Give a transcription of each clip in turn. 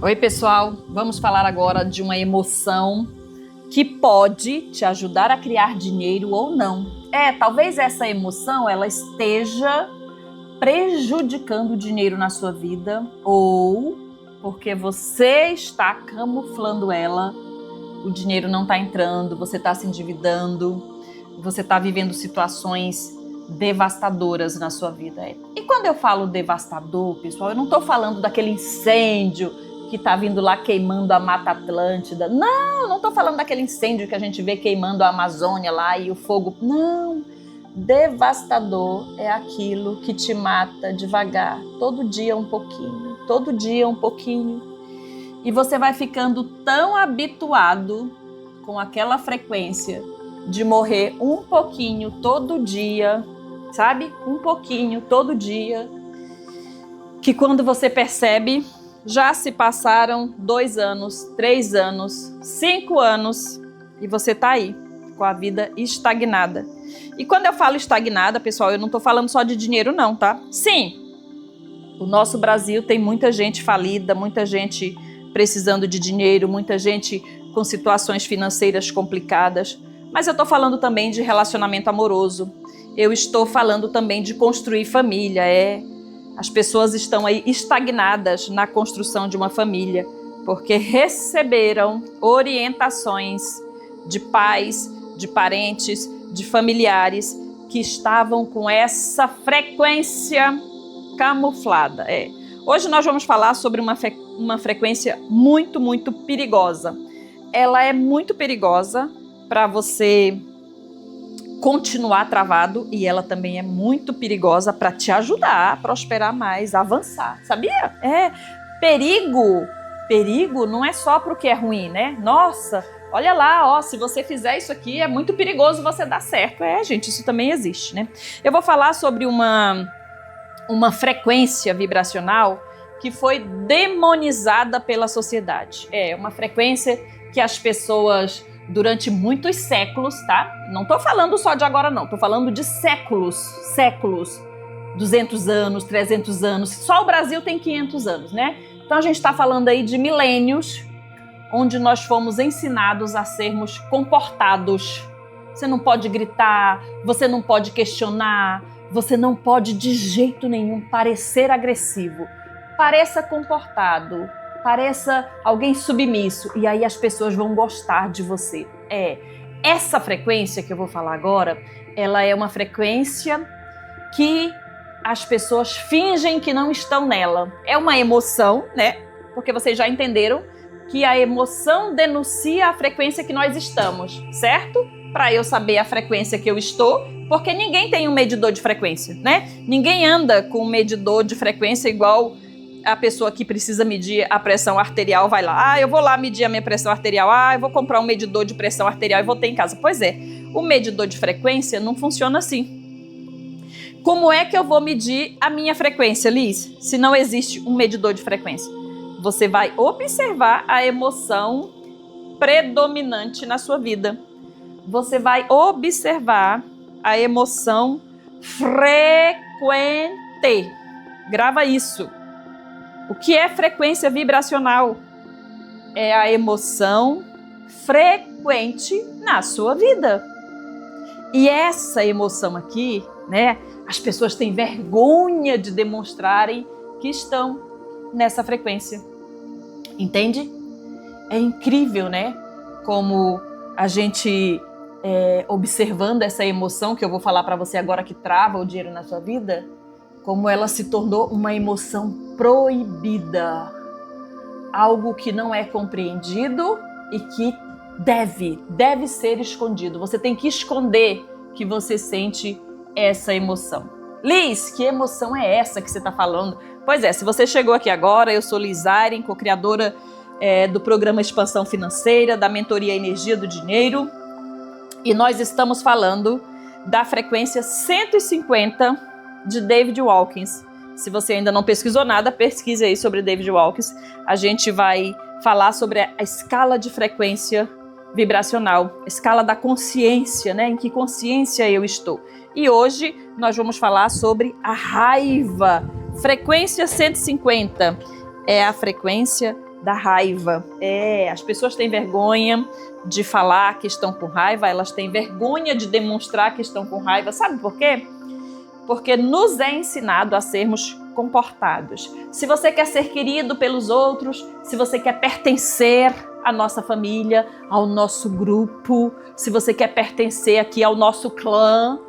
Oi, pessoal. Vamos falar agora de uma emoção que pode te ajudar a criar dinheiro ou não. Talvez essa emoção ela esteja prejudicando o dinheiro na sua vida ou porque você está camuflando ela, o dinheiro não está entrando, você está se endividando, você está vivendo situações devastadoras na sua vida. E quando eu falo devastador, pessoal, eu não estou falando daquele incêndio que está vindo lá queimando a Mata Atlântida. Não estou falando daquele incêndio que a gente vê queimando a Amazônia lá e o fogo. Não, devastador é aquilo que te mata devagar, todo dia um pouquinho, todo dia um pouquinho. E você vai ficando tão habituado com aquela frequência de morrer um pouquinho todo dia, sabe? Um pouquinho todo dia, que quando você percebe, já se passaram 2 anos, 3 anos, 5 anos e você tá aí, com a vida estagnada. E quando eu falo estagnada, pessoal, eu não tô falando só de dinheiro não, tá? Sim, o nosso Brasil tem muita gente falida, muita gente precisando de dinheiro, muita gente com situações financeiras complicadas, mas eu tô falando também de relacionamento amoroso, eu estou falando também de construir família, as pessoas estão aí estagnadas na construção de uma família, porque receberam orientações de pais, de parentes, de familiares que estavam com essa frequência camuflada. Hoje nós vamos falar sobre uma frequência muito, muito perigosa. Ela é muito perigosa para você continuar travado e ela também é muito perigosa para te ajudar a prosperar mais, a avançar, sabia? Perigo não é só para o que é ruim, né? Nossa, olha lá, se você fizer isso aqui é muito perigoso você dar certo. Gente, isso também existe, né? Eu vou falar sobre uma frequência vibracional que foi demonizada pela sociedade. Uma frequência que as pessoas durante muitos séculos, tá? Não tô falando só de agora não, tô falando de séculos, 200 anos, 300 anos, só o Brasil tem 500 anos, né? Então a gente tá falando aí de milênios, onde nós fomos ensinados a sermos comportados. Você não pode gritar, você não pode questionar, você não pode de jeito nenhum parecer agressivo. Pareça comportado, pareça alguém submisso, e aí as pessoas vão gostar de você. Essa frequência que eu vou falar agora, ela é uma frequência que as pessoas fingem que não estão nela. É uma emoção, né? Porque vocês já entenderam que a emoção denuncia a frequência que nós estamos, certo? Para eu saber a frequência que eu estou, porque ninguém tem um medidor de frequência, né? Ninguém anda com um medidor de frequência igual a pessoa que precisa medir a pressão arterial vai lá. Eu vou lá medir a minha pressão arterial. Eu vou comprar um medidor de pressão arterial e vou ter em casa. Pois o medidor de frequência não funciona assim. Como é que eu vou medir a minha frequência, Liz, se não existe um medidor de frequência? Você vai observar a emoção predominante na sua vida. Você vai observar a emoção frequente. Grava isso. O que é frequência vibracional? É a emoção frequente na sua vida. E essa emoção aqui, né? As pessoas têm vergonha de demonstrarem que estão nessa frequência. Entende? É incrível, né? Como a gente, observando essa emoção que eu vou falar para você agora que trava o dinheiro na sua vida, como ela se tornou uma emoção proibida, algo que não é compreendido e que deve ser escondido. Você tem que esconder que você sente essa emoção. Liz, que emoção é essa que você está falando? Pois se você chegou aqui agora, eu sou Liz Ayren, co-criadora do programa Expansão Financeira, da mentoria Energia do Dinheiro, e nós estamos falando da frequência 150 de David Hawkins. Se você ainda não pesquisou nada, pesquise aí sobre David Hawkins. A gente vai falar sobre a escala de frequência vibracional, a escala da consciência, né? Em que consciência eu estou. E hoje nós vamos falar sobre a raiva. Frequência 150 é a frequência da raiva. As pessoas têm vergonha de falar que estão com raiva, elas têm vergonha de demonstrar que estão com raiva. Sabe por quê? Porque nos é ensinado a sermos comportados. Se você quer ser querido pelos outros, se você quer pertencer à nossa família, ao nosso grupo, se você quer pertencer aqui ao nosso clã,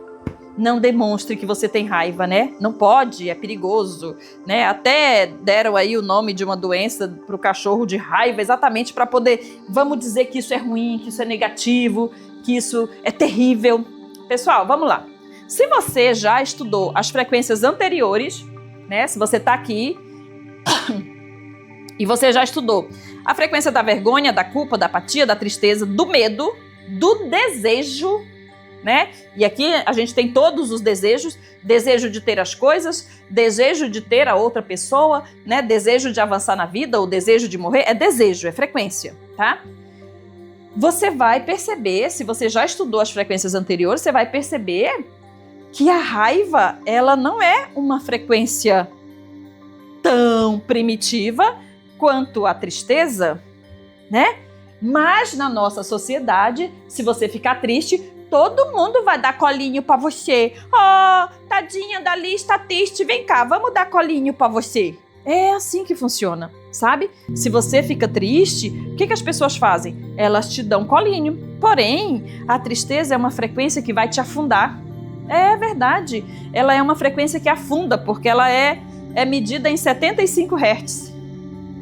não demonstre que você tem raiva, né? Não pode, é perigoso, né? Até deram aí o nome de uma doença para o cachorro de raiva, exatamente para poder, vamos dizer que isso é ruim, que isso é negativo, que isso é terrível. Pessoal, vamos lá. Se você já estudou as frequências anteriores, né? Se você está aqui e você já estudou a frequência da vergonha, da culpa, da apatia, da tristeza, do medo, do desejo, né? E aqui a gente tem todos os desejos: desejo de ter as coisas, desejo de ter a outra pessoa, né? Desejo de avançar na vida, ou desejo de morrer. É desejo, é frequência, tá? Você vai perceber, se você já estudou as frequências anteriores, você vai perceber que a raiva, ela não é uma frequência tão primitiva quanto a tristeza, né? Mas na nossa sociedade, se você ficar triste, todo mundo vai dar colinho pra você. Oh, tadinha da Liz, tá triste, vem cá, vamos dar colinho pra você. É assim que funciona, sabe? Se você fica triste, o que as pessoas fazem? Elas te dão colinho. Porém, a tristeza é uma frequência que vai te afundar. É verdade, ela é uma frequência que afunda, porque ela é medida em 75 Hz.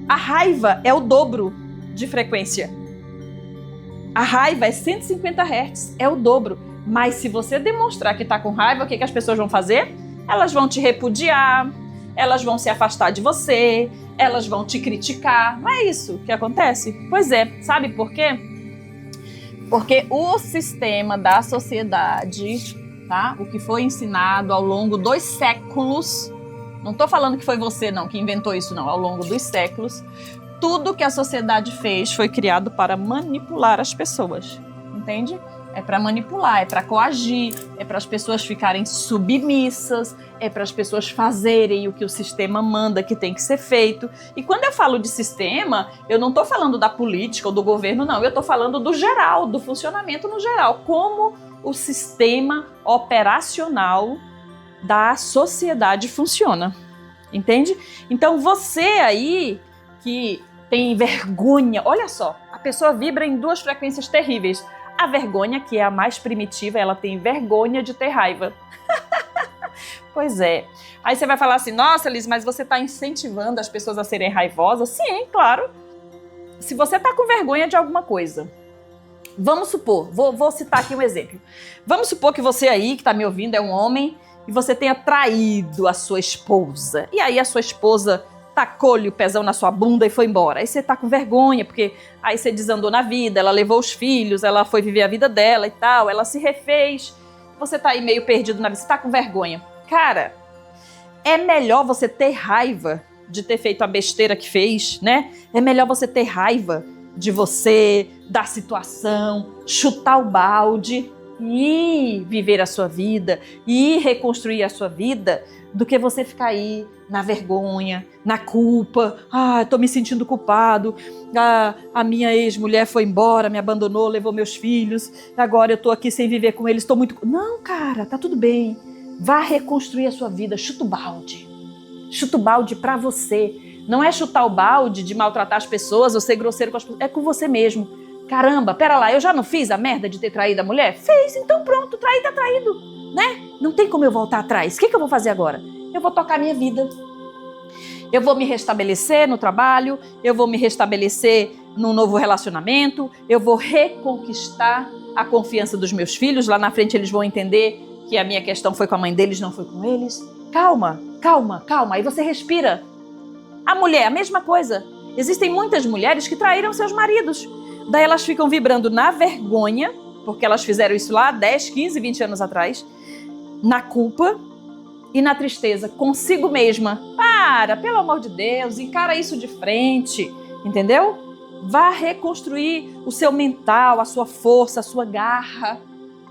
A raiva é o dobro de frequência. A raiva é 150 Hz, é o dobro. Mas se você demonstrar que está com raiva, o que as pessoas vão fazer? Elas vão te repudiar, elas vão se afastar de você, elas vão te criticar. Não é isso que acontece? Pois é, sabe por quê? Porque o sistema da sociedade, tá? O que foi ensinado ao longo dos séculos, não estou falando que foi você não que inventou isso não, ao longo dos séculos, tudo que a sociedade fez foi criado para manipular as pessoas, entende? É para manipular, é para coagir, é para as pessoas ficarem submissas, é para as pessoas fazerem o que o sistema manda que tem que ser feito. E quando eu falo de sistema, eu não estou falando da política ou do governo, não. Eu estou falando do geral, do funcionamento no geral. Como o sistema operacional da sociedade funciona, entende? Então você aí que tem vergonha, olha só, a pessoa vibra em duas frequências terríveis. A vergonha, que é a mais primitiva, ela tem vergonha de ter raiva. Pois é. Aí você vai falar assim, nossa, Liz, mas você está incentivando as pessoas a serem raivosas? Sim, claro. Se você está com vergonha de alguma coisa, vamos supor, vou citar aqui um exemplo. Vamos supor que você aí, que está me ouvindo, é um homem e você tenha traído a sua esposa. E aí a sua esposa tacou-lhe o pezão na sua bunda e foi embora. Aí você tá com vergonha, porque aí você desandou na vida, ela levou os filhos, ela foi viver a vida dela e tal, ela se refez. Você tá aí meio perdido na vida, você tá com vergonha. Cara, é melhor você ter raiva de ter feito a besteira que fez, né? É melhor você ter raiva de você, da situação, chutar o balde e viver a sua vida, e reconstruir a sua vida, do que você ficar aí na vergonha, na culpa. Ah, tô me sentindo culpado. Ah, a minha ex-mulher foi embora, me abandonou, levou meus filhos. Agora eu tô aqui sem viver com eles, tô muito... Não, cara, tá tudo bem. Vá reconstruir a sua vida, chuta o balde. Chuta o balde pra você. Não é chutar o balde de maltratar as pessoas ou ser grosseiro com as pessoas. É com você mesmo. Caramba, pera lá, eu já não fiz a merda de ter traído a mulher? Fez, então pronto, traído tá traído, né? Não tem como eu voltar atrás. O que eu vou fazer agora? Eu vou tocar minha vida. Eu vou me restabelecer no trabalho, eu vou me restabelecer num novo relacionamento, eu vou reconquistar a confiança dos meus filhos. Lá na frente eles vão entender que a minha questão foi com a mãe deles, não foi com eles. Calma, calma, calma. Aí você respira. A mulher, a mesma coisa. Existem muitas mulheres que traíram seus maridos. Daí elas ficam vibrando na vergonha, porque elas fizeram isso lá 10, 15, 20 anos atrás, na culpa e na tristeza consigo mesma. Para, pelo amor de Deus, encara isso de frente, entendeu? Vá reconstruir o seu mental, a sua força, a sua garra,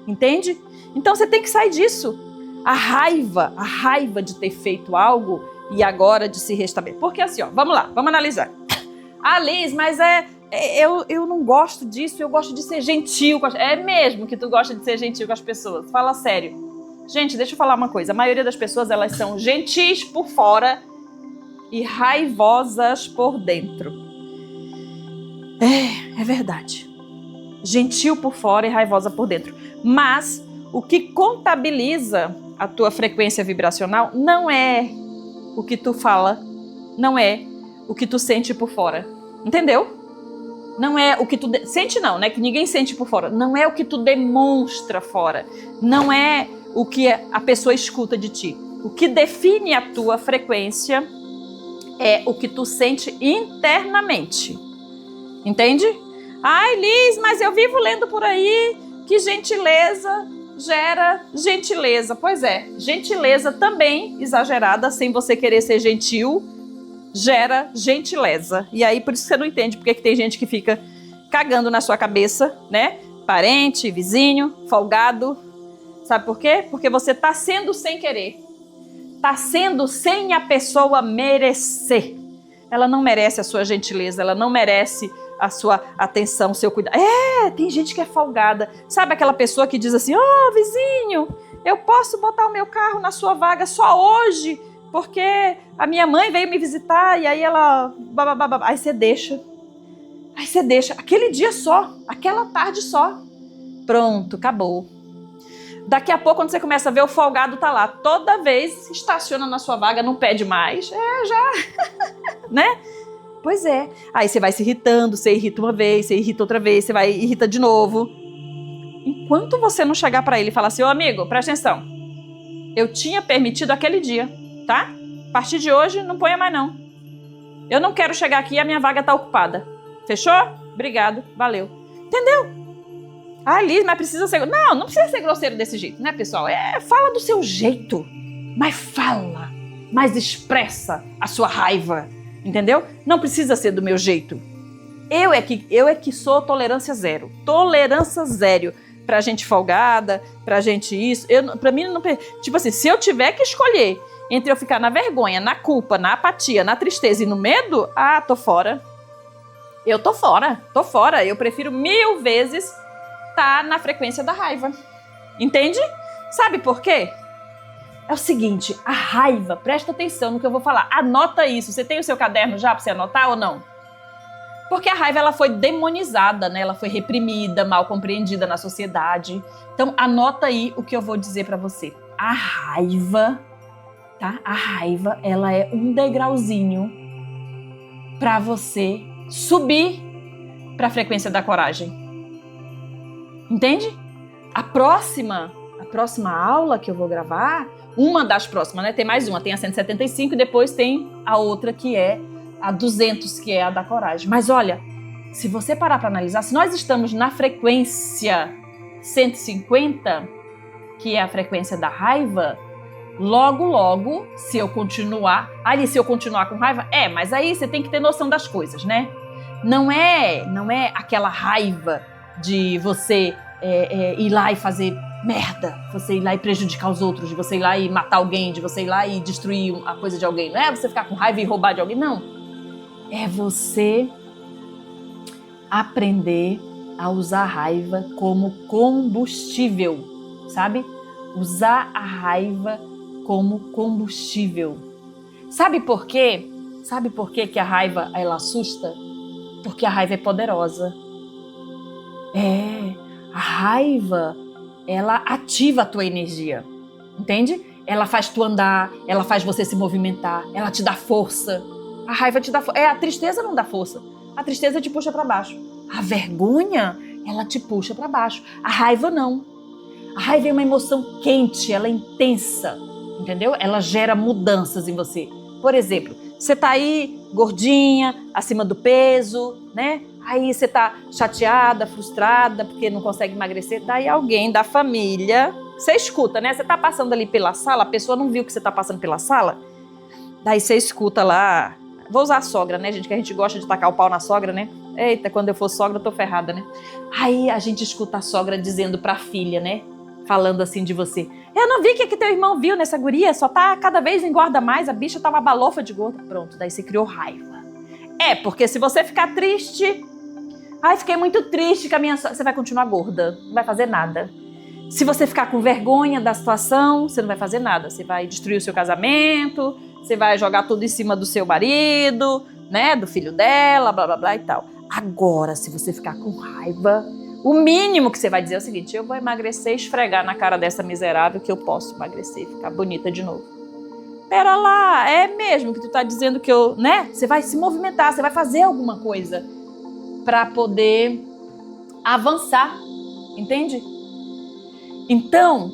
entende? Então você tem que sair disso. A raiva de ter feito algo e agora de se restabelecer. Porque assim, ó, vamos lá, vamos analisar. Ah, Liz, mas eu não gosto disso, eu gosto de ser gentil. É mesmo que tu gosta de ser gentil com as pessoas? Fala sério. Gente, deixa eu falar uma coisa. A maioria das pessoas, elas são gentis por fora e raivosas por dentro. É verdade. Gentil por fora e raivosa por dentro. Mas o que contabiliza a tua frequência vibracional não é o que tu fala, não é o que tu sente por fora. Entendeu? Não é o que tu... Sente não, né? Que ninguém sente por fora. Não é o que tu demonstra fora. Não é o que a pessoa escuta de ti. O que define a tua frequência é o que tu sente internamente. Entende? Ai, Liz, mas eu vivo lendo por aí que gentileza gera gentileza. Pois é, gentileza também exagerada, sem você querer ser gentil, gera gentileza. E aí, por isso que você não entende porque que tem gente que fica cagando na sua cabeça, né? Parente, vizinho, folgado. Sabe por quê? Porque você tá sendo sem querer. Tá sendo sem a pessoa merecer. Ela não merece a sua gentileza, ela não merece a sua atenção, o seu cuidado. Tem gente que é folgada. Sabe aquela pessoa que diz assim, vizinho, eu posso botar o meu carro na sua vaga só hoje, porque a minha mãe veio me visitar e aí ela... Aí você deixa. Aquele dia só, aquela tarde só. Pronto, acabou. Daqui a pouco, quando você começa a ver, o folgado tá lá. Toda vez estaciona na sua vaga, não pede mais. Né? Pois é. Aí você vai se irritando, você irrita uma vez, você irrita outra vez, você vai irrita de novo. Enquanto você não chegar pra ele e falar assim, amigo, presta atenção. Eu tinha permitido aquele dia, tá? A partir de hoje, não ponha mais não. Eu não quero chegar aqui e a minha vaga tá ocupada. Fechou? Obrigado, valeu. Entendeu? Ah, Liz, mas precisa ser... Não precisa ser grosseiro desse jeito, né, pessoal? Fala do seu jeito, mas fala, mas expressa a sua raiva, entendeu? Não precisa ser do meu jeito. Eu é que sou tolerância zero. Tolerância zero pra gente folgada, pra gente isso. Pra mim, não... Tipo assim, se eu tiver que escolher entre eu ficar na vergonha, na culpa, na apatia, na tristeza e no medo, tô fora. Eu tô fora. Eu prefiro 1000 vezes tá na frequência da raiva. Entende? Sabe por quê? É o seguinte, a raiva, presta atenção no que eu vou falar. Anota isso. Você tem o seu caderno já pra você anotar ou não? Porque a raiva, ela foi demonizada, né? Ela foi reprimida, mal compreendida na sociedade. Então, anota aí o que eu vou dizer pra você. A raiva, tá? A raiva, ela é um degrauzinho pra você subir pra frequência da coragem. Entende? A próxima aula que eu vou gravar, uma das próximas, né? Tem mais uma, tem a 175 e depois tem a outra que é a 200, que é a da coragem. Mas olha, se você parar para analisar, se nós estamos na frequência 150, que é a frequência da raiva, logo, se eu continuar com raiva, mas aí você tem que ter noção das coisas, né? Não é aquela raiva de você ir lá e fazer merda, você ir lá e prejudicar os outros, de você ir lá e matar alguém, de você ir lá e destruir a coisa de alguém. Não é você ficar com raiva e roubar de alguém, não. É você aprender a usar a raiva como combustível, sabe? Usar a raiva como combustível. Sabe por quê? Sabe por quê que a raiva, ela assusta? Porque a raiva é poderosa. A raiva, ela ativa a tua energia, entende? Ela faz tu andar, ela faz você se movimentar, ela te dá força. A raiva te dá força. A tristeza não dá força. A tristeza te puxa para baixo. A vergonha, ela te puxa para baixo. A raiva não. A raiva é uma emoção quente, ela é intensa, entendeu? Ela gera mudanças em você. Por exemplo, você tá aí gordinha, acima do peso, né? Aí você tá chateada, frustrada, porque não consegue emagrecer. Daí alguém da família, você escuta, né? Você tá passando ali pela sala, a pessoa não viu que você tá passando pela sala. Daí você escuta lá, vou usar a sogra, né, gente? Que a gente gosta de tacar o pau na sogra, né? Eita, quando eu for sogra eu tô ferrada, né? Aí a gente escuta a sogra dizendo pra filha, né? Falando assim de você. Eu não vi o que teu irmão viu nessa guria, só tá cada vez engorda mais, a bicha tá uma balofa de gorda. Pronto, daí você criou raiva. Porque se você ficar triste, ai, fiquei muito triste com a minha sogra, você vai continuar gorda, não vai fazer nada. Se você ficar com vergonha da situação, você não vai fazer nada. Você vai destruir o seu casamento, você vai jogar tudo em cima do seu marido, né, do filho dela, blá, blá, blá e tal. Agora, se você ficar com raiva, o mínimo que você vai dizer é o seguinte: eu vou emagrecer e esfregar na cara dessa miserável que eu posso emagrecer e ficar bonita de novo. Pera lá, é mesmo que tu tá dizendo que eu, né? Você vai se movimentar, você vai fazer alguma coisa para poder avançar, entende? Então,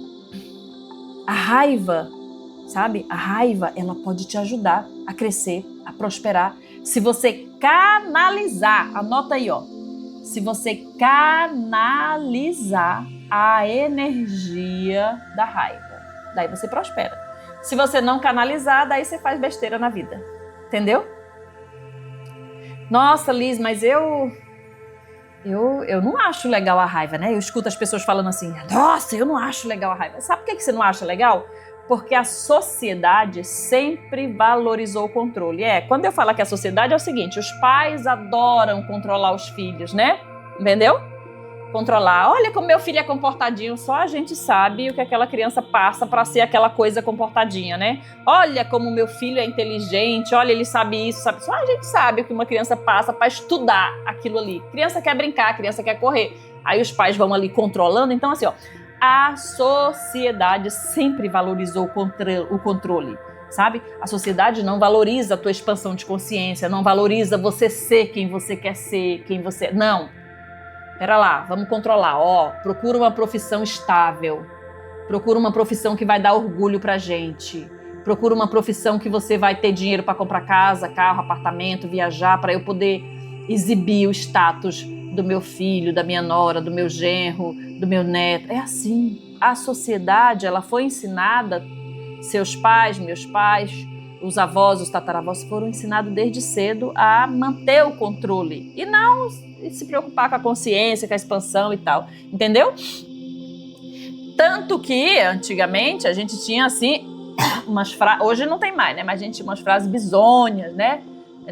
a raiva, sabe? A raiva, ela pode te ajudar a crescer, a prosperar. Se você canalizar, anota aí, ó. Se você canalizar a energia da raiva, daí você prospera. Se você não canalizar, daí você faz besteira na vida. Entendeu? Nossa, Liz, mas eu não acho legal a raiva, né? Eu escuto as pessoas falando assim: nossa, eu não acho legal a raiva. Sabe por que você não acha legal? Porque a sociedade sempre valorizou o controle. Quando eu falo que a sociedade é o seguinte: os pais adoram controlar os filhos, né? Entendeu? Controlar. Olha como meu filho é comportadinho, só a gente sabe o que aquela criança passa para ser aquela coisa comportadinha, né? Olha como meu filho é inteligente, olha, ele sabe isso, sabe. Só a gente sabe o que uma criança passa para estudar aquilo ali. Criança quer brincar, criança quer correr. Aí os pais vão ali controlando. Então, assim, ó, a sociedade sempre valorizou o controle, sabe? A sociedade não valoriza a tua expansão de consciência, não valoriza você ser quem você quer ser, quem você... Não. Pera lá, vamos controlar. Procura uma profissão estável. Procura uma profissão que vai dar orgulho pra gente. Procura uma profissão que você vai ter dinheiro para comprar casa, carro, apartamento, viajar, para eu poder exibir o status do meu filho, da minha nora, do meu genro, do meu neto. É assim. A sociedade, ela foi ensinada, seus pais, meus pais, os avós, os tataravós foram ensinados desde cedo a manter o controle e não se preocupar com a consciência, com a expansão e tal, entendeu? Tanto que antigamente a gente tinha assim umas frases, hoje não tem mais, né? Mas a gente tinha umas frases bizonhas, né?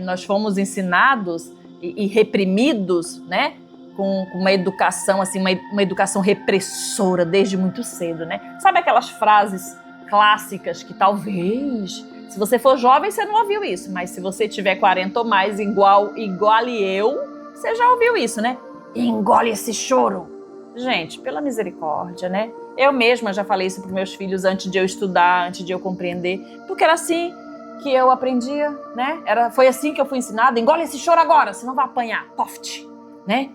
Nós fomos ensinados e reprimidos, né? Com uma educação assim, uma educação repressora desde muito cedo, né? Sabe aquelas frases clássicas que talvez, se você for jovem, você não ouviu isso, mas se você tiver 40 ou mais, igual eu, você já ouviu isso, né? Engole esse choro. Gente, pela misericórdia, né? Eu mesma já falei isso para os meus filhos antes de eu estudar, antes de eu compreender, porque era assim que eu aprendia, né? Foi assim que eu fui ensinada. Engole esse choro agora, senão vai apanhar. Poft, né?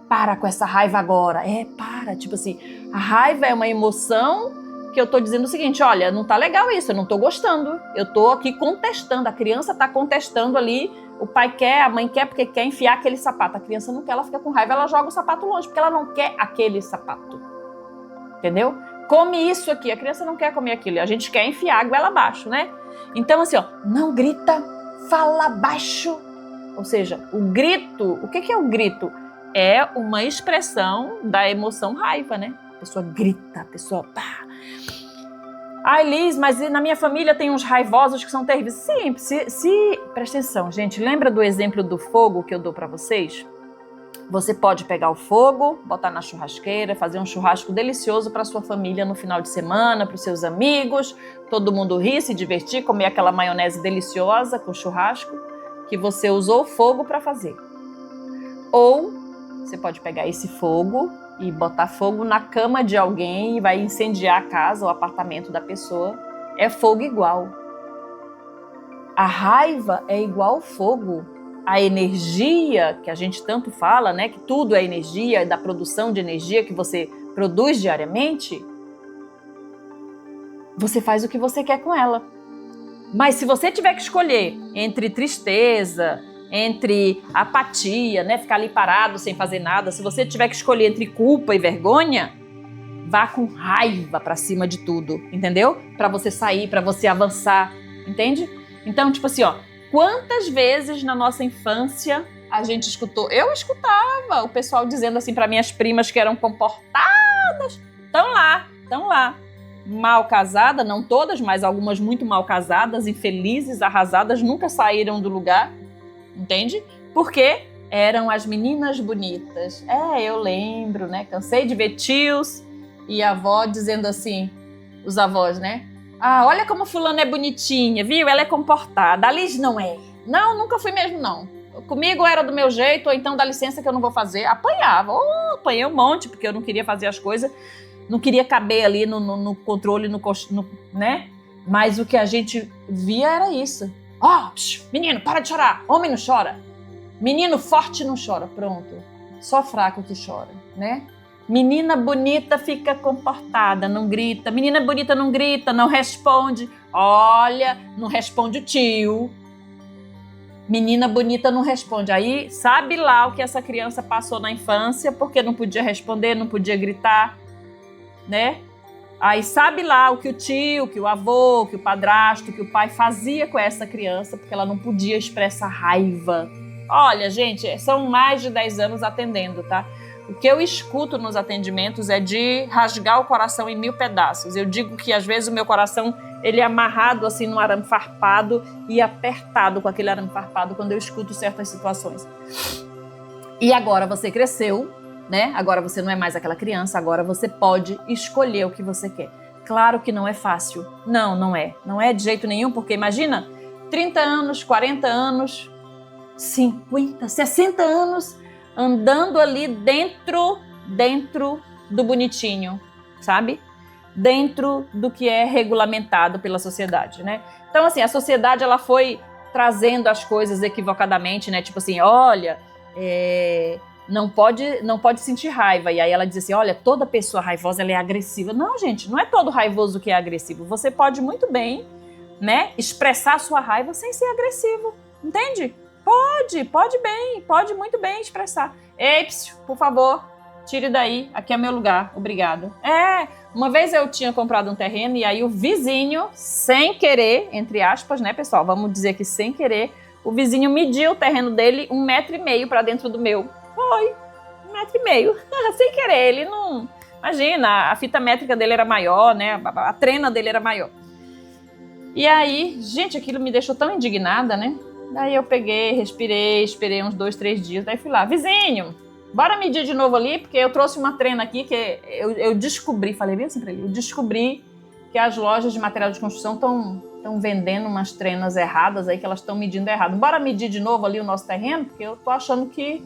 Para com essa raiva agora. Para. Tipo assim, a raiva é uma emoção que eu tô dizendo o seguinte: olha, não tá legal isso, eu não tô gostando. Eu tô aqui contestando, a criança tá contestando ali. O pai quer, a mãe quer porque quer enfiar aquele sapato. A criança não quer, ela fica com raiva, ela joga o sapato longe, porque ela não quer aquele sapato. Entendeu? Come isso aqui, a criança não quer comer aquilo, a gente quer enfiar a goela abaixo, né? Então assim, ó, não grita, fala baixo. Ou seja, o grito, o que é o grito? É uma expressão da emoção raiva, né? A pessoa grita, a pessoa... Pá. Ai, Liz, mas na minha família tem uns raivosos que são terríveis. Sim, presta atenção, gente. Lembra do exemplo do fogo que eu dou para vocês? Você pode pegar o fogo, botar na churrasqueira, fazer um churrasco delicioso para sua família no final de semana, para os seus amigos, todo mundo rir, se divertir, comer aquela maionese deliciosa com churrasco que você usou o fogo para fazer. Ou você pode pegar esse fogo e botar fogo na cama de alguém e vai incendiar a casa ou o apartamento da pessoa. É fogo igual. A raiva é igual ao fogo. A energia que a gente tanto fala, né, que tudo é energia, da produção de energia que você produz diariamente, você faz o que você quer com ela. Mas se você tiver que escolher entre tristeza, entre apatia, né, ficar ali parado sem fazer nada, se você tiver que escolher entre culpa e vergonha, vá com raiva pra cima de tudo, entendeu? Pra você sair, pra você avançar, entende? Então, tipo assim, ó, quantas vezes na nossa infância a gente escutou, eu escutava o pessoal dizendo assim pra minhas primas que eram comportadas, estão lá, mal casadas, não todas, mas algumas muito mal casadas, infelizes, arrasadas, nunca saíram do lugar, entende? Porque eram as meninas bonitas. Eu lembro, né? Cansei de ver tios e avó dizendo assim, os avós, né? Olha como fulana é bonitinha, viu? Ela é comportada. A Liz não é. Não, nunca fui mesmo, não. Comigo era do meu jeito, ou então dá licença que eu não vou fazer. Apanhava. Apanhei um monte, porque eu não queria fazer as coisas. Não queria caber ali no controle, né? Mas o que a gente via era isso. Menino, para de chorar. Homem não chora. Menino forte não chora. Pronto. Só fraco que chora, né? Menina bonita fica comportada, não grita. Menina bonita não grita, não responde. Olha, não responde o tio. Menina bonita não responde. Aí sabe lá o que essa criança passou na infância, porque não podia responder, não podia gritar, né? Aí sabe lá o que o tio, que o avô, que o padrasto, que o pai fazia com essa criança, porque ela não podia expressar raiva. Olha, gente, são mais de 10 anos atendendo, tá? O que eu escuto nos atendimentos é de rasgar o coração em 1000 pedaços. Eu digo que às vezes o meu coração ele é amarrado assim num arame farpado e apertado com aquele arame farpado quando eu escuto certas situações. E agora você cresceu, né? Agora você não é mais aquela criança, agora você pode escolher o que você quer. Claro que não é fácil. Não é. Não é de jeito nenhum, porque imagina 30 anos, 40 anos, 50, 60 anos andando ali dentro do bonitinho, sabe? Dentro do que é regulamentado pela sociedade, né? Então, assim, a sociedade, ela foi trazendo as coisas equivocadamente, né? Tipo assim, olha, não pode sentir raiva. E aí ela diz assim, olha, toda pessoa raivosa, ela é agressiva. Não, gente, não é todo raivoso que é agressivo. Você pode muito bem, né, expressar sua raiva sem ser agressivo, entende? Pode muito bem expressar. Ei, psiu, por favor, tire daí, aqui é meu lugar, obrigado. Uma vez eu tinha comprado um terreno e aí o vizinho, sem querer, entre aspas, né, pessoal, vamos dizer que sem querer, o vizinho mediu o terreno dele 1,5 metro para dentro do meu. Foi, 1,5 metro, sem querer, ele não... Imagina, a fita métrica dele era maior, né, a trena dele era maior. E aí, gente, aquilo me deixou tão indignada, né? Daí eu peguei, respirei, esperei uns 2, 3 dias, daí fui lá, vizinho, bora medir de novo ali, porque eu trouxe uma trena aqui que eu descobri, falei bem assim pra ele, eu descobri que as lojas de material de construção estão vendendo umas trenas erradas aí, que elas estão medindo errado. Bora medir de novo ali o nosso terreno, porque eu tô achando que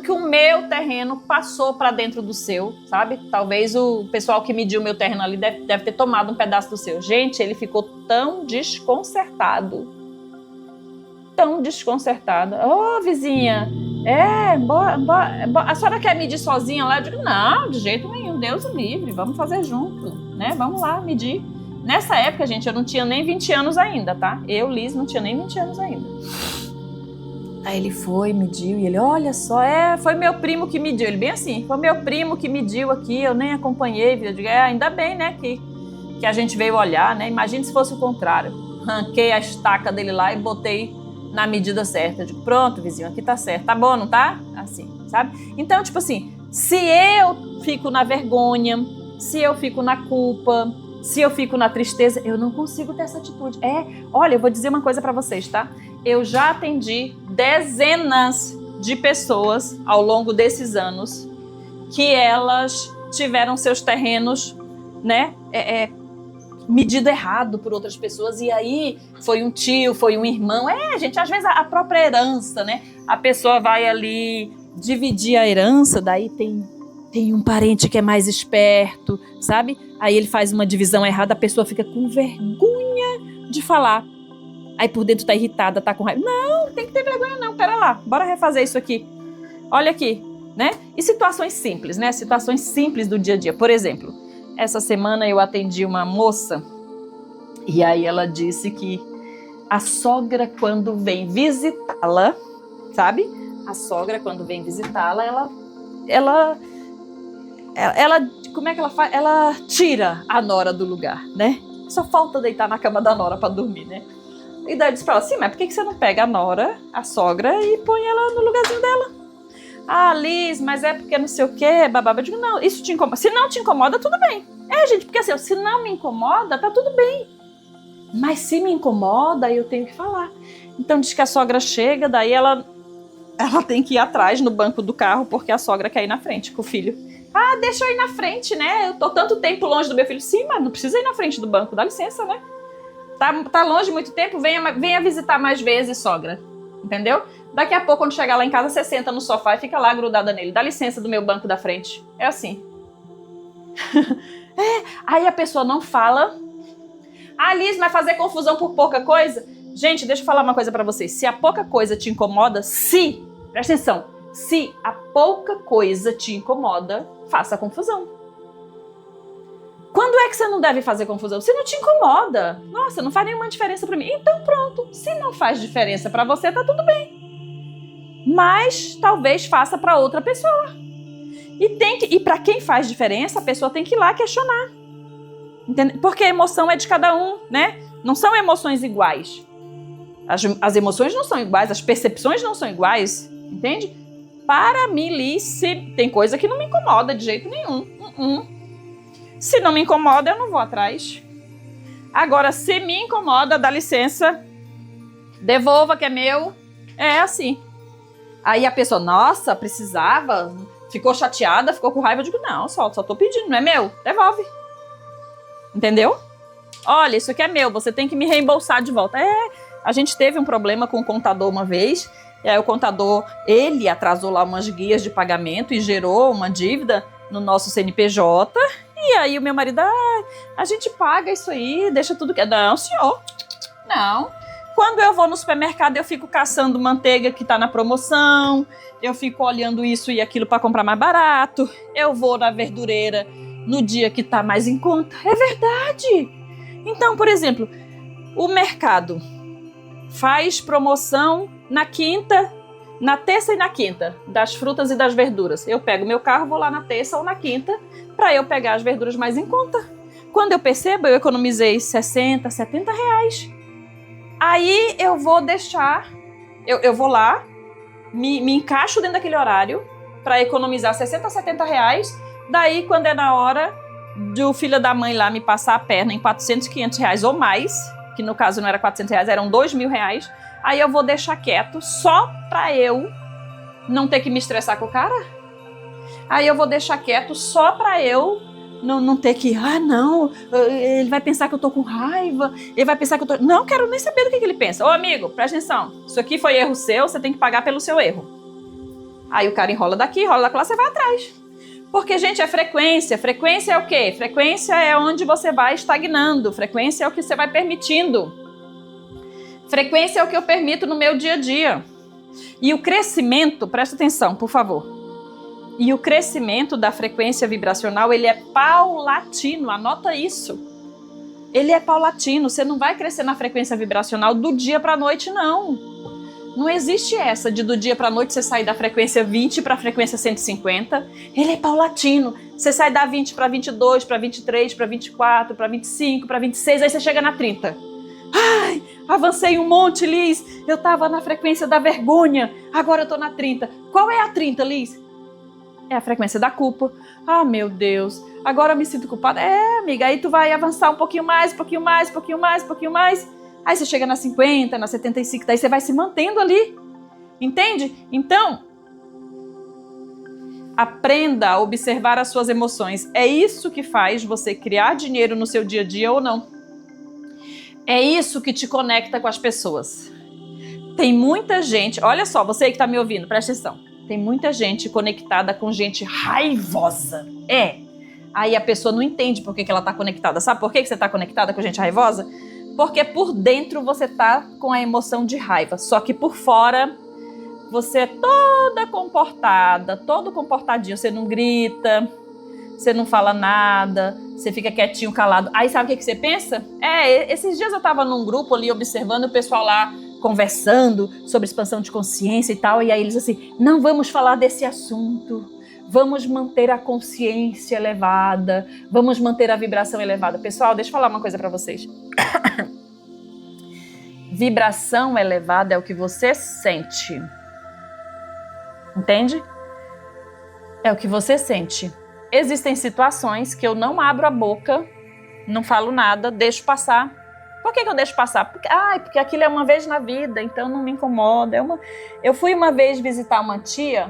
o meu terreno passou para dentro do seu, sabe? Talvez o pessoal que mediu o meu terreno ali deve ter tomado um pedaço do seu. Gente, ele ficou tão desconcertado. Vizinha, a senhora quer medir sozinha lá? Eu digo, não, de jeito nenhum, Deus o livre, vamos fazer junto, né? Vamos lá medir. Nessa época, gente, eu não tinha nem 20 anos ainda, tá? Eu, Liz, não tinha nem 20 anos ainda. Aí ele foi, mediu, e ele, olha só, foi meu primo que mediu. Ele bem assim, foi meu primo que mediu aqui, eu nem acompanhei. Eu digo, ainda bem, né, que a gente veio olhar, né? Imagina se fosse o contrário. Arranquei a estaca dele lá e botei na medida certa. Eu digo, pronto, vizinho, aqui tá certo. Tá bom, não tá? Assim, sabe? Então, tipo assim, se eu fico na vergonha, se eu fico na culpa, se eu fico na tristeza, eu não consigo ter essa atitude. Olha, eu vou dizer uma coisa pra vocês, tá? Eu já atendi dezenas de pessoas ao longo desses anos que elas tiveram seus terrenos, né, medido errado por outras pessoas, e aí foi um tio, foi um irmão, gente, às vezes a própria herança, né, a pessoa vai ali dividir a herança, daí tem um parente que é mais esperto, sabe, aí ele faz uma divisão errada, a pessoa fica com vergonha de falar, aí por dentro tá irritada, tá com raiva, não tem que ter vergonha não, pera lá, bora refazer isso aqui, olha aqui, né, e situações simples, né, situações simples do dia a dia, por exemplo, essa semana eu atendi uma moça e aí ela disse que a sogra, quando vem visitá-la, sabe? A sogra, quando vem visitá-la, ela como é que ela faz? Ela tira a nora do lugar, né? Só falta deitar na cama da nora para dormir, né? E daí eu disse pra ela, sim, mas por que você não pega a nora, a sogra, e põe ela no lugarzinho dela? Ah, Liz, mas é porque não sei o quê, bababa. Eu digo, não, isso te incomoda. Se não te incomoda, tudo bem. Gente, porque assim, se não me incomoda, tá tudo bem. Mas se me incomoda, eu tenho que falar. Então diz que a sogra chega, daí ela tem que ir atrás no banco do carro, porque a sogra quer ir na frente com o filho. Ah, deixa eu ir na frente, né? Eu tô tanto tempo longe do meu filho. Sim, mas não precisa ir na frente do banco, dá licença, né? Tá longe muito tempo, venha visitar mais vezes, sogra. Entendeu? Daqui a pouco, quando chegar lá em casa, você senta no sofá e fica lá grudada nele. Dá licença do meu banco da frente. É assim. Aí a pessoa não fala. Ah, Liz, vai fazer confusão por pouca coisa? Gente, deixa eu falar uma coisa pra vocês. Se a pouca coisa te incomoda, presta atenção, se a pouca coisa te incomoda, faça confusão. Quando é que você não deve fazer confusão? Se não te incomoda. Nossa, não faz nenhuma diferença pra mim. Então pronto, se não faz diferença pra você, tá tudo bem. Mas talvez faça pra outra pessoa. E pra quem faz diferença, a pessoa tem que ir lá questionar. Entende? Porque a emoção é de cada um, né? Não são emoções iguais. As emoções não são iguais, as percepções não são iguais, entende? Para mim, Liz, tem coisa que não me incomoda de jeito nenhum. Se não me incomoda, eu não vou atrás. Agora, se me incomoda, dá licença, devolva que é meu. É assim. Aí a pessoa, nossa, precisava, ficou chateada, ficou com raiva. Eu digo, não, só tô pedindo, não é meu, devolve. Entendeu? Olha, isso aqui é meu, você tem que me reembolsar de volta. A gente teve um problema com o contador uma vez, e aí o contador, ele atrasou lá umas guias de pagamento e gerou uma dívida no nosso CNPJ, e aí o meu marido, a gente paga isso aí, deixa tudo que... Não, senhor, não. Quando eu vou no supermercado, eu fico caçando manteiga que tá na promoção, eu fico olhando isso e aquilo para comprar mais barato, eu vou na verdureira no dia que tá mais em conta. É verdade. Então, por exemplo, o mercado faz promoção na terça e na quinta, das frutas e das verduras. Eu pego meu carro, vou lá na terça ou na quinta para eu pegar as verduras mais em conta. Quando eu percebo, eu economizei 60, 70 reais. Aí eu vou deixar, eu vou lá, me encaixo dentro daquele horário para economizar 60, 70 reais. Daí, quando é na hora do filho da mãe lá me passar a perna em 400, 500 reais ou mais, que no caso não era 400 reais, eram 2.000 reais, aí eu vou deixar quieto só pra eu não ter que me estressar com o cara. Aí eu vou deixar quieto só pra eu não ter que, não, ele vai pensar que eu tô com raiva, ele vai pensar que eu tô... Não quero nem saber do que ele pensa. Ô amigo, presta atenção, isso aqui foi erro seu, você tem que pagar pelo seu erro. Aí o cara enrola daqui, enrola daquela, você vai atrás. Porque, gente, é frequência. Frequência é o quê? Frequência é onde você vai estagnando. Frequência é o que você vai permitindo. Frequência é o que eu permito no meu dia a dia. E o crescimento, presta atenção, por favor. E o crescimento da frequência vibracional, ele é paulatino. Anota isso. Ele é paulatino. Você não vai crescer na frequência vibracional do dia para a noite, não. Não existe essa de do dia para a noite você sair da frequência 20 para a frequência 150. Ele é paulatino. Você sai da 20 para 22, para 23, para 24, para 25, para 26, aí você chega na 30. Ai, avancei um monte, Liz. Eu tava na frequência da vergonha, agora eu tô na 30. Qual é a 30, Liz? É a frequência da culpa. Ah, meu Deus, agora eu me sinto culpada. Amiga, aí tu vai avançar um pouquinho mais, um pouquinho mais, um pouquinho mais, um pouquinho mais. Aí você chega na 50, na 75, daí você vai se mantendo ali. Entende? Então, aprenda a observar as suas emoções. É isso que faz você criar dinheiro no seu dia a dia ou não. É isso que te conecta com as pessoas. Tem muita gente, olha só, você que está me ouvindo, presta atenção. Tem muita gente conectada com gente raivosa. Aí a pessoa não entende por que ela está conectada. Sabe por que você está conectada com gente raivosa? Porque por dentro você tá com a emoção de raiva, só que por fora você é toda comportada, todo comportadinho, você não grita, você não fala nada, você fica quietinho, calado. Aí sabe o que você pensa? Esses dias eu tava num grupo ali observando o pessoal lá conversando sobre expansão de consciência e tal, e aí eles assim, não vamos falar desse assunto, vamos manter a consciência elevada, vamos manter a vibração elevada. Pessoal, deixa eu falar uma coisa pra vocês. Vibração elevada é o que você sente. Entende? É o que você sente. Existem situações que eu não abro a boca, não falo nada, deixo passar, Por que eu deixo passar? Porque aquilo é uma vez na vida, então não me incomoda. Eu fui uma vez visitar uma tia,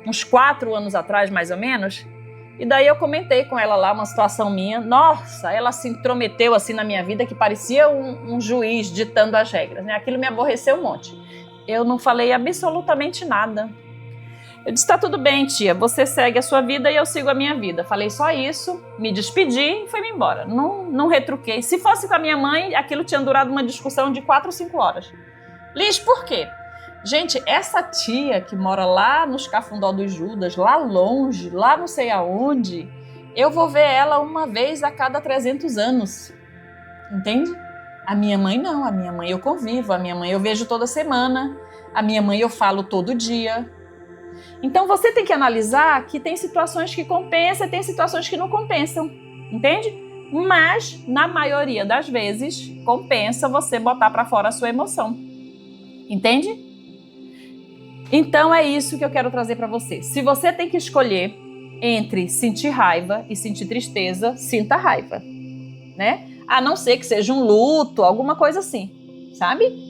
uns 4 anos atrás, mais ou menos, e daí eu comentei com ela lá uma situação minha. Nossa, ela se intrometeu assim na minha vida que parecia um juiz ditando as regras, né? Aquilo me aborreceu um monte. Eu não falei absolutamente nada. Eu disse, tá tudo bem, tia, você segue a sua vida e eu sigo a minha vida. Falei só isso, me despedi e fui-me embora. Não retruquei. Se fosse com a minha mãe, aquilo tinha durado uma discussão de 4 ou 5 horas. Liz, por quê? Gente, essa tia que mora lá nos Cafundó dos Judas, lá longe, lá não sei aonde, eu vou ver ela uma vez a cada 300 anos. Entende? A minha mãe não, a minha mãe eu convivo, a minha mãe eu vejo toda semana, a minha mãe eu falo todo dia. Então você tem que analisar que tem situações que compensam e tem situações que não compensam, entende? Mas, na maioria das vezes, compensa você botar para fora a sua emoção, entende? Então é isso que eu quero trazer para você. Se você tem que escolher entre sentir raiva e sentir tristeza, sinta raiva, né? A não ser que seja um luto, alguma coisa assim, sabe?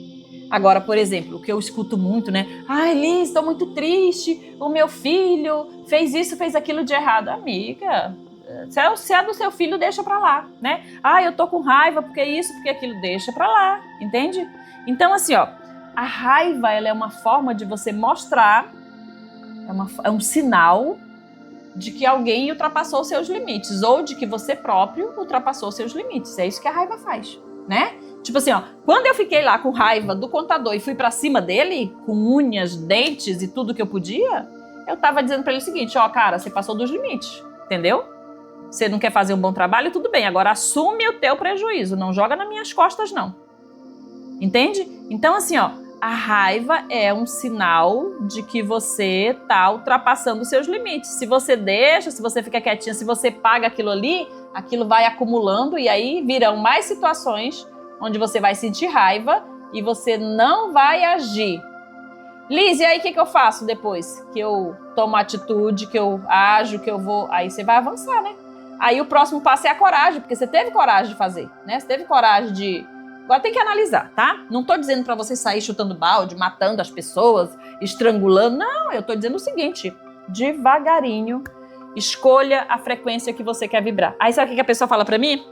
Agora, por exemplo, o que eu escuto muito, né? Ai, Liz, estou muito triste, o meu filho fez isso, fez aquilo de errado. Amiga, se é do seu filho, deixa pra lá, né? Ai, eu tô com raiva porque isso, porque aquilo, deixa pra lá, entende? Então, assim, ó, a raiva, ela é uma forma de você mostrar, é um sinal de que alguém ultrapassou seus limites, ou de que você próprio ultrapassou seus limites. É isso que a raiva faz, né? Tipo assim, ó, quando eu fiquei lá com raiva do contador e fui pra cima dele, com unhas, dentes e tudo que eu podia, eu tava dizendo pra ele o seguinte, ó, cara, você passou dos limites, entendeu? Você não quer fazer um bom trabalho, tudo bem, agora assume o teu prejuízo, não joga nas minhas costas, não. Entende? Então, assim, ó, a raiva é um sinal de que você tá ultrapassando os seus limites. Se você deixa, se você fica quietinha, se você paga aquilo ali, aquilo vai acumulando e aí virão mais situações onde você vai sentir raiva e você não vai agir. Liz, e aí o que eu faço depois? Que eu tomo atitude, que eu ajo, que eu vou... Aí você vai avançar, né? Aí o próximo passo é a coragem, porque você teve coragem de fazer, né? Você teve coragem de... Agora tem que analisar, tá? Não tô dizendo pra você sair chutando balde, matando as pessoas, estrangulando. Não, eu tô dizendo o seguinte, devagarinho, escolha a frequência que você quer vibrar. Aí sabe o que a pessoa fala pra mim?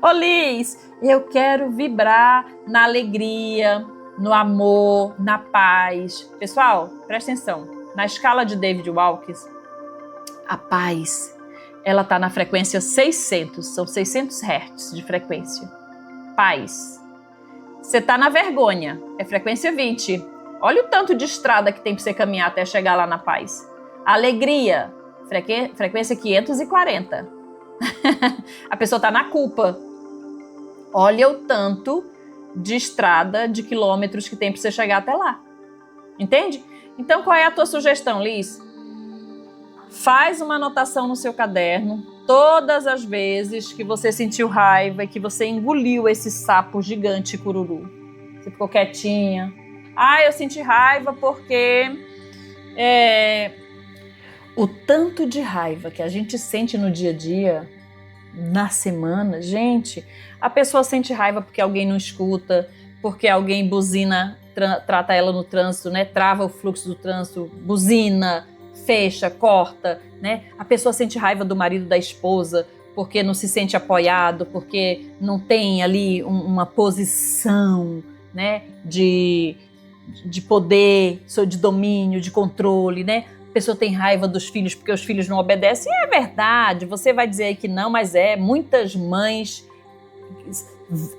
Ô Liz, eu quero vibrar na alegria, no amor, na paz. Pessoal, presta atenção. Na escala de David Hawkins, a paz, ela tá na frequência 600. São 600 Hz de frequência. Paz. Você tá na vergonha, é frequência 20. Olha o tanto de estrada que tem pra você caminhar até chegar lá na paz. Alegria, frequência 540. A pessoa tá na culpa. Olha o tanto de estrada, de quilômetros que tem para você chegar até lá. Entende? Então, qual é a tua sugestão, Liz? Faz uma anotação no seu caderno, todas as vezes que você sentiu raiva e que você engoliu esse sapo gigante cururu. Você ficou quietinha. Ah, eu senti raiva porque... O tanto de raiva que a gente sente no dia a dia... Na semana, gente, a pessoa sente raiva porque alguém não escuta, porque alguém buzina, trata ela no trânsito, né? Trava o fluxo do trânsito, buzina, fecha, corta, né? A pessoa sente raiva do marido, da esposa, porque não se sente apoiado, porque não tem ali uma posição, né? De poder, de domínio, de controle, né? A pessoa tem raiva dos filhos porque os filhos não obedecem. É verdade, você vai dizer aí que não, mas muitas mães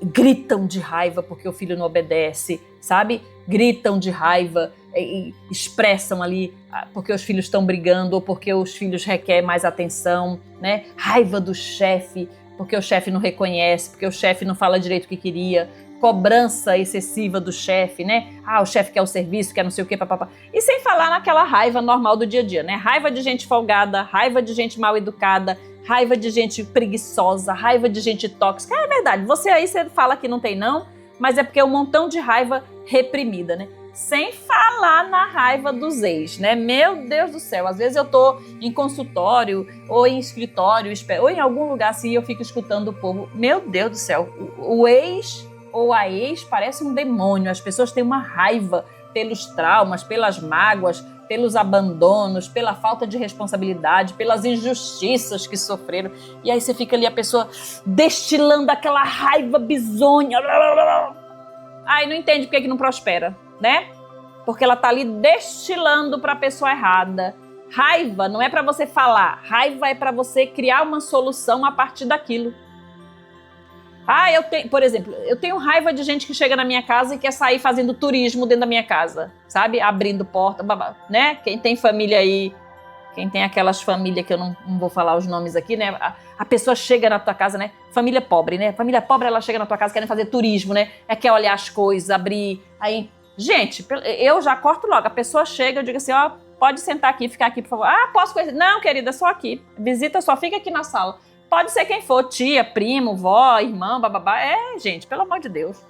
gritam de raiva porque o filho não obedece, sabe? Gritam de raiva e expressam ali porque os filhos estão brigando ou porque os filhos requerem mais atenção, né? Raiva do chefe porque o chefe não reconhece, porque o chefe não fala direito o que queria. Cobrança excessiva do chefe, né? Ah, o chefe quer o serviço, quer não sei o quê, papapá. E sem falar naquela raiva normal do dia a dia, né? Raiva de gente folgada, raiva de gente mal educada, raiva de gente preguiçosa, raiva de gente tóxica. É verdade, você fala que não tem não, mas é porque é um montão de raiva reprimida, né? Sem falar na raiva dos ex, né? Meu Deus do céu, às vezes eu tô em consultório ou em escritório ou em algum lugar assim, eu fico escutando o povo. Meu Deus do céu, o ex ou a ex parece um demônio. As pessoas têm uma raiva pelos traumas, pelas mágoas, pelos abandonos, pela falta de responsabilidade, pelas injustiças que sofreram. E aí você fica ali, a pessoa destilando aquela raiva bizonha. Aí não entende por que não prospera, né? Porque ela tá ali destilando para a pessoa errada. Raiva não é para você falar, raiva é para você criar uma solução a partir daquilo. Por exemplo, eu tenho raiva de gente que chega na minha casa e quer sair fazendo turismo dentro da minha casa, sabe? Abrindo porta, né? Quem tem família aí, quem tem aquelas famílias que eu não vou falar os nomes aqui, né? A pessoa chega na tua casa, né? Família pobre, né? Família pobre, ela chega na tua casa querendo fazer turismo, né? Quer olhar as coisas, abrir, aí... Gente, eu já corto logo. A pessoa chega, eu digo assim, ó, pode sentar aqui, ficar aqui, por favor. Ah, posso conhecer? Não, querida, só aqui. Visita só, fica aqui na sala. Pode ser quem for, tia, primo, vó, irmã, bababá. Gente, pelo amor de Deus.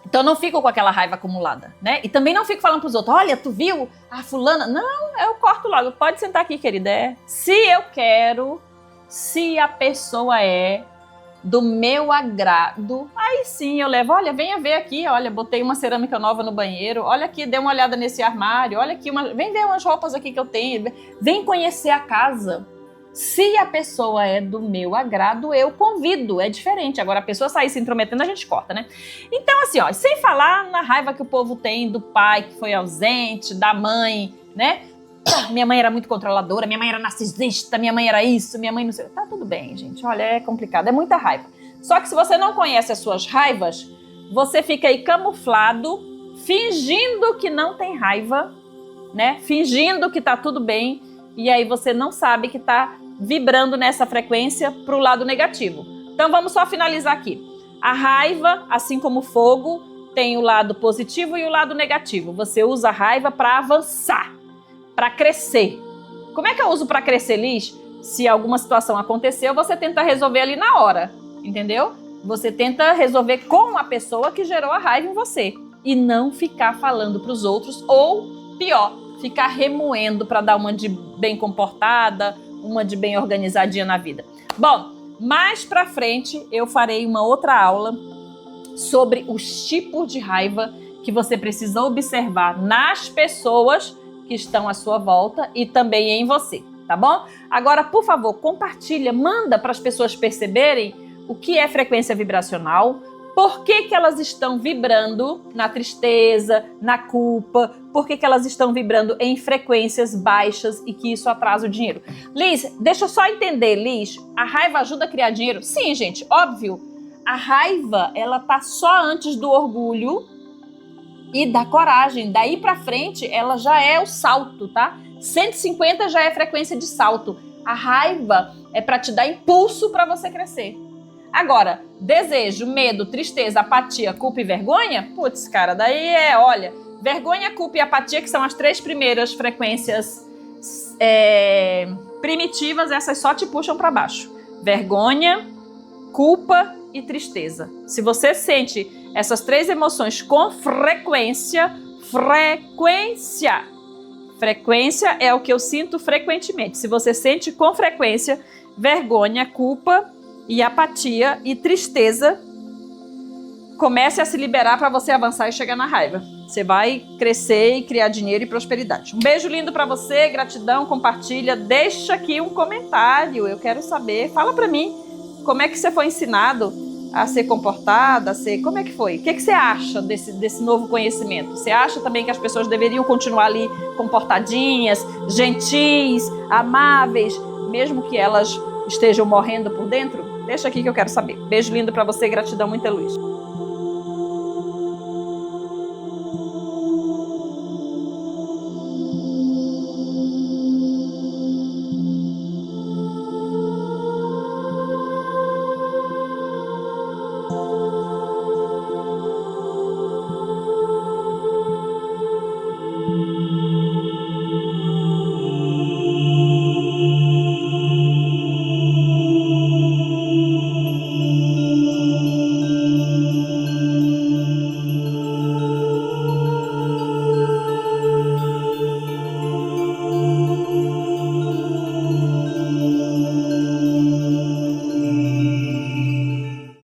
Então não fico com aquela raiva acumulada, né? E também não fico falando pros outros, olha, tu viu a fulana? Não, eu corto logo. Pode sentar aqui, querida. Se eu quero, se a pessoa é do meu agrado, aí sim eu levo, olha, venha ver aqui, olha, botei uma cerâmica nova no banheiro, olha aqui, dê uma olhada nesse armário, olha aqui, vem ver umas roupas aqui que eu tenho, vem conhecer a casa. Se a pessoa é do meu agrado, eu convido, é diferente. Agora, a pessoa sair se intrometendo, a gente corta, né? Então, assim, ó, sem falar na raiva que o povo tem do pai que foi ausente, da mãe, né? Minha mãe era muito controladora, minha mãe era narcisista, minha mãe era isso, minha mãe não sei... Tá tudo bem, gente, olha, é complicado, é muita raiva. Só que se você não conhece as suas raivas, você fica aí camuflado, fingindo que não tem raiva, né? Fingindo que tá tudo bem, e aí você não sabe que tá vibrando nessa frequência pro lado negativo. Então vamos só finalizar aqui. A raiva, assim como o fogo, tem o lado positivo e o lado negativo. Você usa a raiva para avançar, para crescer. Como é que eu uso para crescer, Liz? Se alguma situação aconteceu, você tenta resolver ali na hora, entendeu? Você tenta resolver com a pessoa que gerou a raiva em você e não ficar falando para os outros ou, pior, ficar remoendo para dar uma de bem comportada, uma de bem organizadinha na vida. Bom, mais para frente eu farei uma outra aula sobre os tipos de raiva que você precisa observar nas pessoas que estão à sua volta e também em você, tá bom? Agora, por favor, compartilha, manda para as pessoas perceberem o que é frequência vibracional, por que elas estão vibrando na tristeza, na culpa, por que elas estão vibrando em frequências baixas e que isso atrasa o dinheiro. Liz, deixa eu só entender, Liz, a raiva ajuda a criar dinheiro? Sim, gente, óbvio. A raiva, ela tá só antes do orgulho e da coragem. Daí pra frente, ela já é o salto, tá? 150 já é frequência de salto. A raiva é para te dar impulso para você crescer. Agora, desejo, medo, tristeza, apatia, culpa e vergonha? Putz, cara, daí olha, vergonha, culpa e apatia, que são as 3 primeiras frequências primitivas, essas só te puxam para baixo. Vergonha, culpa e tristeza. Se você sente essas 3 emoções com frequência é o que eu sinto frequentemente. Se você sente com frequência vergonha, culpa e apatia e tristeza, comece a se liberar para você avançar e chegar na raiva. Você vai crescer e criar dinheiro e prosperidade. Um beijo lindo para você, gratidão, compartilha, deixa aqui um comentário, eu quero saber, fala para mim como é que você foi ensinado a ser comportada, como é que foi? O que você acha desse novo conhecimento? Você acha também que as pessoas deveriam continuar ali comportadinhas, gentis, amáveis, mesmo que elas estejam morrendo por dentro? Deixa aqui que eu quero saber. Beijo lindo pra você, gratidão, muita luz.